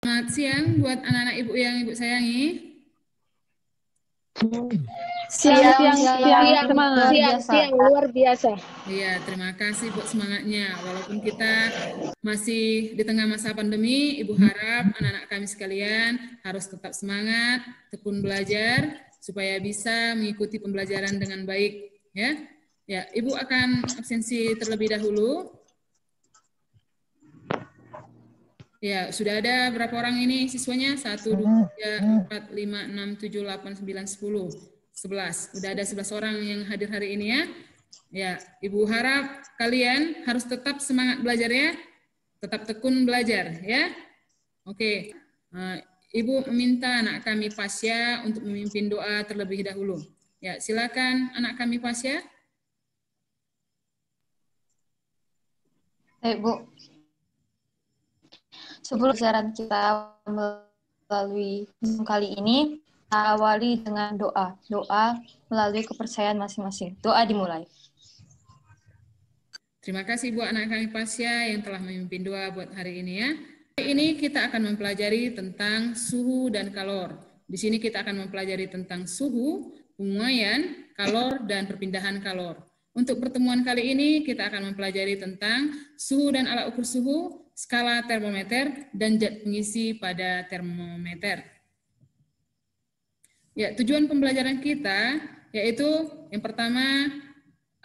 Selamat siang buat anak-anak ibu yang ibu sayangi. Siang, luar biasa. Iya, terima kasih buat semangatnya. Walaupun kita masih di tengah masa pandemi, Ibu harap anak-anak kami sekalian harus tetap semangat, tekun belajar, supaya bisa mengikuti pembelajaran dengan baik. Ya, ya, Ibu akan absensi terlebih dahulu. Ya, sudah ada berapa orang ini siswanya? 1, 2, 3, 4, 5, 6, 7, 8, 9, 10, 11. Sudah ada 11 orang yang hadir hari ini ya. Ya, Ibu harap kalian harus tetap semangat belajar ya. Tetap tekun belajar ya. Oke. Ibu meminta anak kami Pasya untuk memimpin doa terlebih dahulu. Ya, silakan anak kami Pasya. Baik, Bu. Sebelum pelajaran kita melalui Zoom kali ini, awali dengan doa. Doa melalui kepercayaan masing-masing. Doa dimulai. Terima kasih buat anak kami Pasya yang telah memimpin doa buat hari ini ya. Hari ini kita akan mempelajari tentang suhu dan kalor. Di sini kita akan mempelajari tentang suhu, penguraian, kalor, dan perpindahan kalor. Untuk pertemuan kali ini kita akan mempelajari tentang suhu dan alat ukur suhu, skala termometer, dan zat pengisi pada termometer. Ya, tujuan pembelajaran kita yaitu yang pertama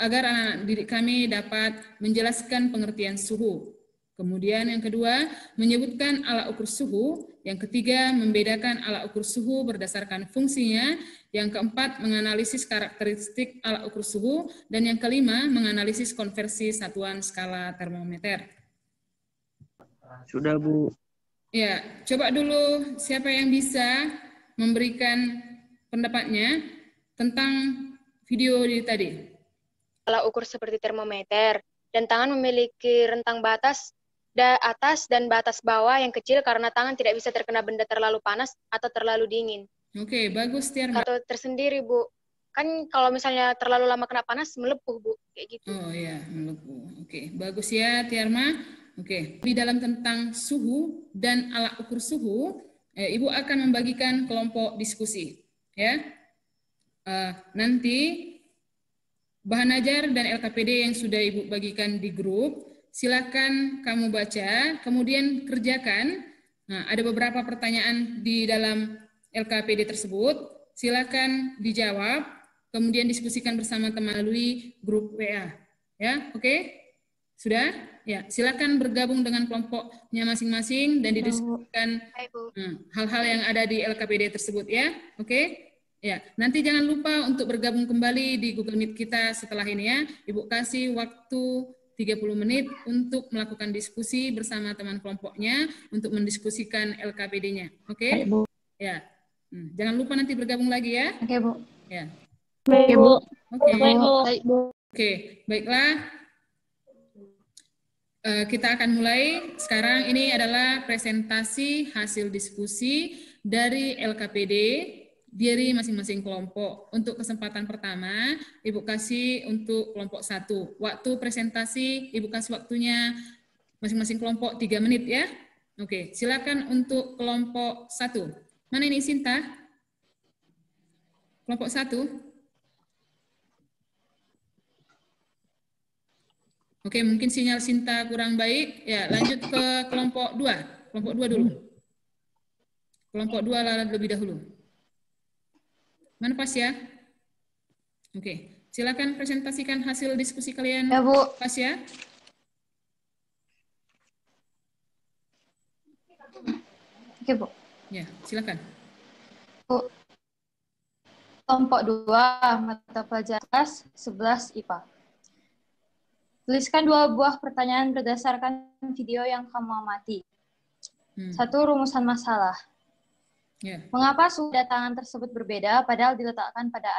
agar anak-anak didik kami dapat menjelaskan pengertian suhu. Kemudian yang kedua, menyebutkan alat ukur suhu. Yang ketiga, membedakan alat ukur suhu berdasarkan fungsinya. Yang keempat, menganalisis karakteristik alat ukur suhu. Dan yang kelima, menganalisis konversi satuan skala termometer. Sudah, Bu. Ya, coba dulu siapa yang bisa memberikan pendapatnya tentang video tadi. Alat ukur seperti termometer, dan tangan memiliki rentang batas atas dan batas bawah yang kecil karena tangan tidak bisa terkena benda terlalu panas atau terlalu dingin. Oke, bagus Tiarma. Atau tersendiri, Bu. Kan kalau misalnya terlalu lama kena panas, melepuh, Bu. Kayak gitu. Oh iya, melepuh. Oke, bagus ya Tiarma. Oke, di dalam tentang suhu dan alat ukur suhu, Ibu akan membagikan kelompok diskusi. Ya, nanti bahan ajar dan LKPD yang sudah Ibu bagikan di grup, silakan kamu baca, kemudian kerjakan. Nah, ada beberapa pertanyaan di dalam LKPD tersebut, silakan dijawab, kemudian diskusikan bersama teman melalui grup WA. Ya, oke? Sudah? Ya, silakan bergabung dengan kelompoknya masing-masing dan didiskusikan hal-hal yang ada di LKPD tersebut ya. Oke? Ya, nanti jangan lupa untuk bergabung kembali di Google Meet kita setelah ini ya. Ibu kasih waktu 30 menit untuk melakukan diskusi bersama teman kelompoknya untuk mendiskusikan LKPD-nya. Oke? Ya. Jangan lupa nanti bergabung lagi ya. Oke, Bu. Ya. Oke, Bu. Oke. Baik, Bu. Oke, baiklah. Kita akan mulai. Sekarang ini adalah presentasi hasil diskusi dari LKPD dari masing-masing kelompok. Untuk kesempatan pertama, Ibu kasih untuk kelompok 1. Waktu presentasi, Ibu kasih waktunya masing-masing kelompok 3 menit ya. Oke, silakan untuk kelompok 1. Mana ini Sinta? Kelompok 1. Oke, mungkin sinyal Sinta kurang baik. Ya, lanjut ke kelompok 2. Kelompok 2 dulu. Kelompok 2 lebih dahulu. Mana Pas ya? Oke, silakan presentasikan hasil diskusi kalian. Ya, Bu. Pas ya? Oke, Bu. Ya, silakan. Bu. Kelompok 2, mata pelajaran kelas 11 IPA. Tuliskan 2 buah pertanyaan berdasarkan video yang kamu amati. 1. Rumusan masalah. Yeah. Mengapa suhu datangan tersebut berbeda padahal diletakkan pada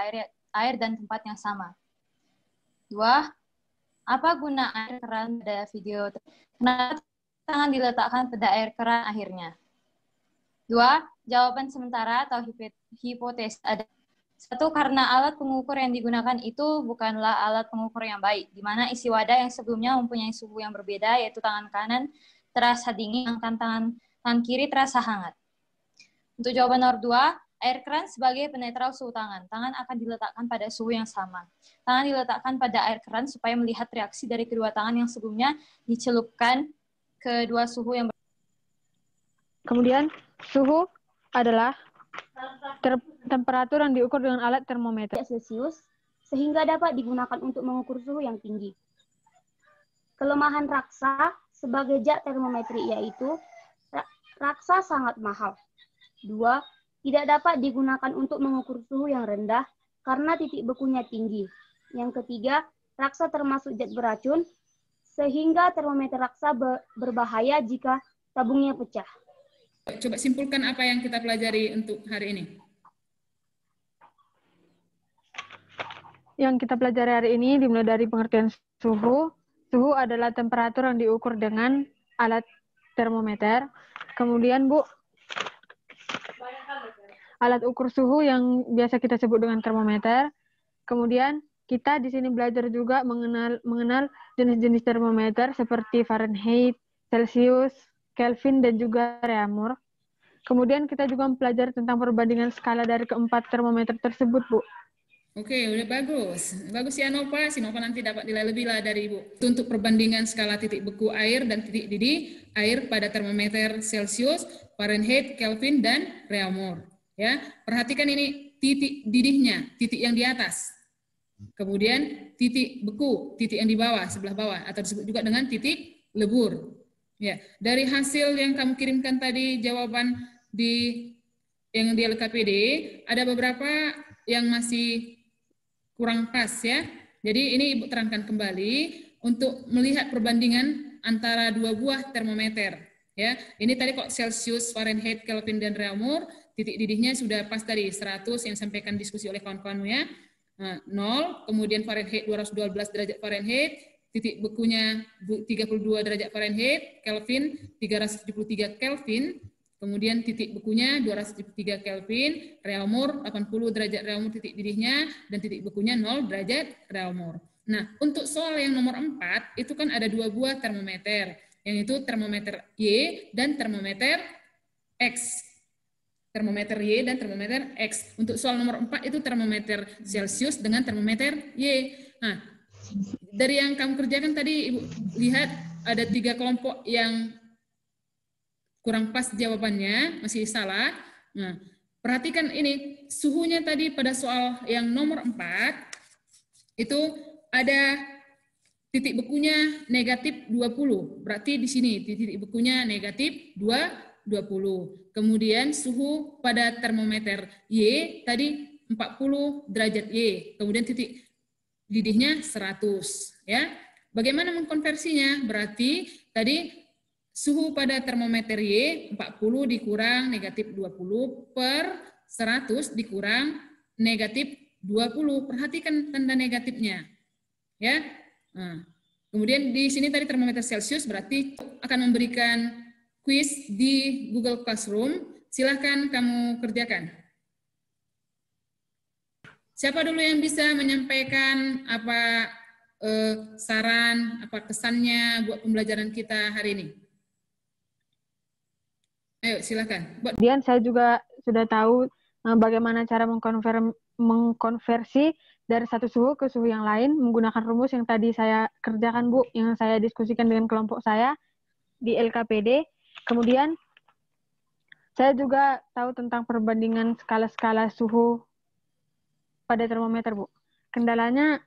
air dan tempat yang sama? 2. Apa guna air keran pada video? Kenapa tangan diletakkan pada air keran akhirnya? 2. Jawaban sementara atau hipotesis ada. 1. Karena alat pengukur yang digunakan itu bukanlah alat pengukur yang baik, di mana isi wadah yang sebelumnya mempunyai suhu yang berbeda, yaitu tangan kanan terasa dingin, sedangkan tangan tangan kiri terasa hangat. Untuk jawaban nomor 2, air keran sebagai penetral suhu tangan. Tangan akan diletakkan pada suhu yang sama. Tangan diletakkan pada air keran supaya melihat reaksi dari kedua tangan yang sebelumnya dicelupkan ke dua suhu yang Kemudian, suhu adalah temperatur yang diukur dengan alat termometer Celcius, sehingga dapat digunakan untuk mengukur suhu yang tinggi. Kelemahan raksa sebagai jak termometri yaitu raksa sangat mahal. 2. Tidak dapat digunakan untuk mengukur suhu yang rendah karena titik bekunya tinggi. Yang ketiga, raksa termasuk zat beracun, sehingga termometer raksa berbahaya jika tabungnya pecah. Coba simpulkan apa yang kita pelajari untuk hari ini. yang kita pelajari hari ini dimulai dari pengertian suhu. Suhu adalah temperatur yang diukur dengan alat termometer. Kemudian, Bu, alat ukur suhu yang biasa kita sebut dengan termometer. Kemudian kita di sini belajar juga mengenal jenis-jenis termometer seperti Fahrenheit, Celcius, Kelvin, dan juga Reaumur. Kemudian kita juga mempelajari tentang perbandingan skala dari keempat termometer tersebut, Bu. Oke, udah bagus. Bagus ya Nova. Si Nova nanti dapat nilai lebih lah dari Ibu. Itu untuk perbandingan skala titik beku air dan titik didih air pada termometer Celcius, Fahrenheit, Kelvin, dan Reaumur. Ya, perhatikan ini titik didihnya, titik yang di atas. Kemudian titik beku, titik yang di bawah, sebelah bawah, atau disebut juga dengan titik lebur. Ya, dari hasil yang kamu kirimkan tadi jawaban yang di LKPD, ada beberapa yang masih kurang pas ya. Jadi ini Ibu terangkan kembali untuk melihat perbandingan antara dua buah termometer. Ya, ini tadi kok Celcius, Fahrenheit, Kelvin, dan Reaumur, titik didihnya sudah pas tadi 100 yang disampaikan diskusi oleh kawan-kawanmu ya. 0, kemudian Fahrenheit 212 derajat Fahrenheit, titik bekunya 32 derajat Fahrenheit, Kelvin 373 Kelvin, kemudian titik bekunya 273 Kelvin, Reaumur 80 derajat Reaumur titik didihnya, dan titik bekunya 0 derajat Reaumur. Nah, untuk soal yang nomor 4, itu kan ada dua buah termometer, yang itu termometer Y dan termometer X. Termometer Y dan termometer X. Untuk soal nomor 4 itu termometer Celcius dengan termometer Y. Nah, dari yang kamu kerjakan tadi Ibu lihat ada 3 kelompok yang kurang pas jawabannya, masih salah. Nah, perhatikan ini suhunya tadi pada soal yang nomor 4 itu ada titik bekunya negatif 20. Berarti di sini titik bekunya negatif 20. Kemudian suhu pada termometer Y tadi 40 derajat Y. Kemudian titik didihnya 100 ya. Bagaimana mengkonversinya? Berarti tadi suhu pada termometer Y 40 dikurang negatif 20 per 100 dikurang negatif 20. Perhatikan tanda negatifnya. Ya. Nah, kemudian di sini tadi termometer Celcius berarti akan memberikan kuis di Google Classroom. Silahkan kamu kerjakan. Siapa dulu yang bisa menyampaikan apa saran, apa kesannya buat pembelajaran kita hari ini? Ayo, silakan. Kemudian saya juga sudah tahu bagaimana cara mengkonversi dari satu suhu ke suhu yang lain menggunakan rumus yang tadi saya kerjakan, Bu, yang saya diskusikan dengan kelompok saya di LKPD. Kemudian saya juga tahu tentang perbandingan skala-skala suhu pada termometer, Bu. Kendalanya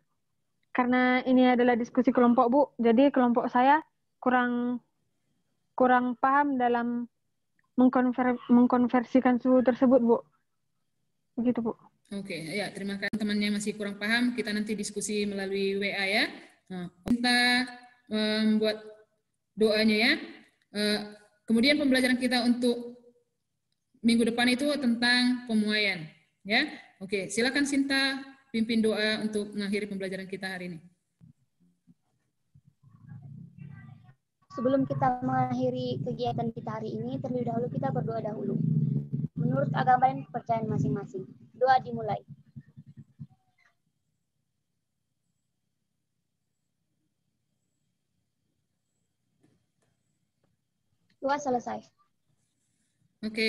karena ini adalah diskusi kelompok, Bu, jadi kelompok saya kurang paham dalam mengkonversikan suhu tersebut, Bu. Begitu, Bu. Oke, ya terima kasih temannya masih kurang paham. Kita nanti diskusi melalui WA ya. Nah, kita membuat doanya ya. Kemudian pembelajaran kita untuk minggu depan itu tentang pemuaian. Ya, oke. Silakan Sinta pimpin doa untuk mengakhiri pembelajaran kita hari ini. Sebelum kita mengakhiri kegiatan kita hari ini, terlebih dahulu kita berdoa dahulu. Menurut agama dan kepercayaan masing-masing. Doa dimulai. Doa selesai. Oke.